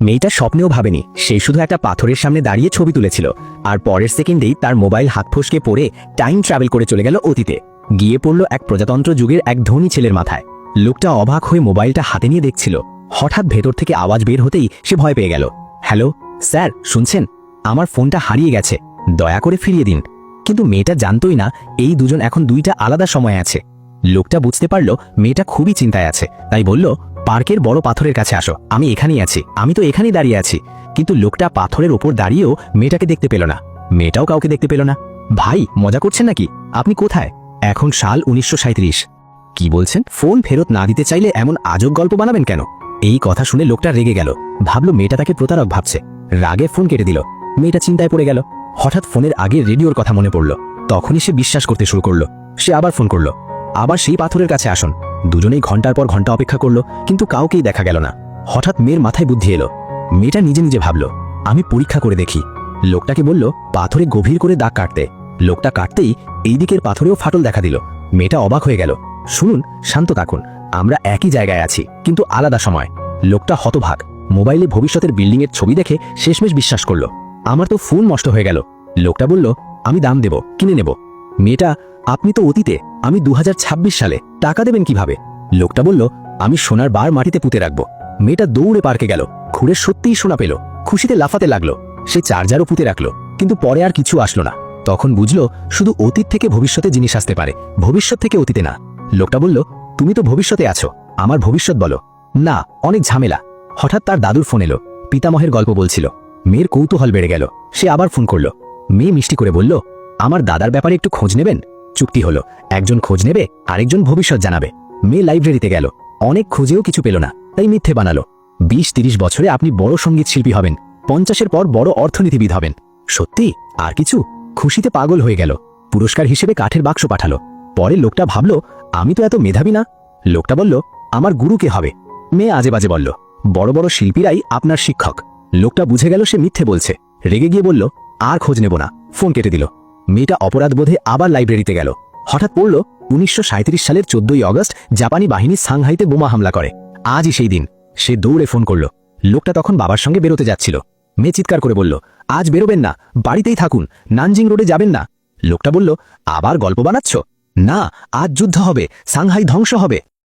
মেয়েটা স্বপ্নেও ভাবেনি সে শুধু একটা পাথরের সামনে দাঁড়িয়ে ছবি তুলেছিল, আর পরের সেকেন্ডেই তার মোবাইল হাত ফসকে পড়ে টাইম ট্রাভেল করে চলে গেল অতীতে। গিয়ে পড়ল এক প্রজাতন্ত্র যুগের এক ধনী ছেলের মাথায়। লোকটা অবাক হয়ে মোবাইলটা হাতে নিয়ে দেখছিল। হঠাৎ ভেতর থেকে আওয়াজ বের হতেই সে ভয় পেয়ে গেল। হ্যালো স্যার, শুনছেন? আমার ফোনটা হারিয়ে গেছে, দয়া করে ফিরিয়ে দিন। কিন্তু মেয়েটা জানতই না এই দুজন এখন দুইটা আলাদা সময়ে আছে। লোকটা বুঝতে পারল মেয়েটা খুবই চিন্তায় আছে, তাই বলল, পার্কের বড় পাথরের কাছে আসো, আমি এখানেই আছি, আমি তো এখানেই দাঁড়িয়ে আছি। কিন্তু লোকটা পাথরের ওপর দাঁড়িয়েও মেয়েটাকে দেখতে পেল না, মেয়েটাও কাউকে দেখতে পেল না। ভাই, মজা করছেন নাকি? আপনি কোথায়? এখন সাল 1937। কি বলছেন? ফোন ফেরত না দিতে চাইলে এমন আজব গল্প বানাবেন কেন? এই কথা শুনে লোকটা রেগে গেল, ভাবল মেয়েটা তাকে প্রতারক ভাবছে। রাগে ফোন কেটে দিল। মেয়েটা চিন্তায় পড়ে গেল। হঠাৎ ফোনের আগে রেডিওর কথা মনে পড়ল। তখনই সে বিশ্বাস করতে শুরু করলো। সে আবার ফোন করলো, আবার সেই পাথরের কাছে আসুন। দুজনেই ঘন্টার পর ঘন্টা অপেক্ষা করলো, কিন্তু কাউকেই দেখা গেল না। হঠাৎ মেয়ের মাথায় বুদ্ধি এলো। মেয়েটা নিজে নিজে ভাবল, আমি পরীক্ষা করে দেখি। লোকটাকে বলল পাথরে গভীর করে দাগ কাটতে। লোকটা কাটতেই এই দিকের পাথরেও ফাটল দেখা দিল। মেয়েটা অবাক হয়ে গেল। শুনুন, শান্ত থাকুন, আমরা একই জায়গায় আছি কিন্তু আলাদা সময়। লোকটা হতভাগ। মোবাইলে ভবিষ্যতের বিল্ডিং এর ছবি দেখে শেষমেশ বিশ্বাস করলো। আমার তো ফোন নষ্ট হয়ে গেল। লোকটা বলল, আমি দাম দেব, কিনে নেব। মেয়েটা, আপনি তো অতীতে, আমি 2026 সালে, টাকা দেবেন কিভাবে? লোকটা বলল, আমি সোনার বার মাটিতে পুঁতে রাখবো। মেয়েটা দৌড়ে পার্কে গেল, ঘুরে সত্যিই সোনা পেল। খুশিতে লাফাতে লাগলো। সে চার্জারও পুঁতে রাখলো, কিন্তু পরে আর কিছু আসলো না। তখন বুঝলো শুধু অতীত থেকে ভবিষ্যতে জিনিস আসতে পারে, ভবিষ্যৎ থেকে অতীতে না। লোকটা বলল, তুমি তো ভবিষ্যতে আছো, আমার ভবিষ্যৎ বলো। না, অনেক ঝামেলা। হঠাৎ তার দাদুর ফোন এলো, পিতামহের গল্প বলছিল। মেয়ের কৌতূহল বেড়ে গেল। সে আবার ফোন করলো। মেয়ে মিষ্টি করে বলল, আমার দাদার ব্যাপারে একটু খোঁজ নেবেন। চুক্তি হলো, একজন খোঁজ নেবে, আরেকজন ভবিষ্যৎ জানাবে। মেয়ে লাইব্রেরিতে গেল, অনেক খুঁজেও কিছু পেল না, তাই মিথ্যে বানালো। 20-30 বছরে আপনি বড় সঙ্গীত শিল্পী হবেন, 50-এর পর বড় অর্থনীতিবিদ হবেন। সত্যি? আর কিছু? খুশিতে পাগল হয়ে গেল। পুরস্কার হিসেবে কাঠের বাক্স পাঠালো। পরে লোকটা ভাবল, আমি তো এত মেধাবী না। লোকটা বলল, আমার গুরু কে হবে? মেয়ে আজে বাজে বলল, বড় বড় শিল্পীরাই আপনার শিক্ষক। লোকটা বুঝে গেল সে মিথ্যে বলছে। রেগে গিয়ে বলল, আর খোঁজ নেব না, ফোন কেটে দিল। মেয়েটা অপরাধবোধে আবার লাইব্রেরিতে গেল। হঠাৎ পড়ল 1937 সালের 14ই আগস্ট জাপানি বাহিনী সাংহাইতে বোমা হামলা করে। আজই সেই দিন। সে দৌড়ে ফোন করল। লোকটা তখন বাবার সঙ্গে বেরোতে যাচ্ছিল। মেয়ে চিৎকার করে বলল, আজ বেরোবেন না, বাড়িতেই থাকুন, নানজিং রোডে যাবেন না। লোকটা বলল, আবার গল্প বানাচ্ছ? না, আজ যুদ্ধ হবে, সাংহাই ধ্বংস হবে।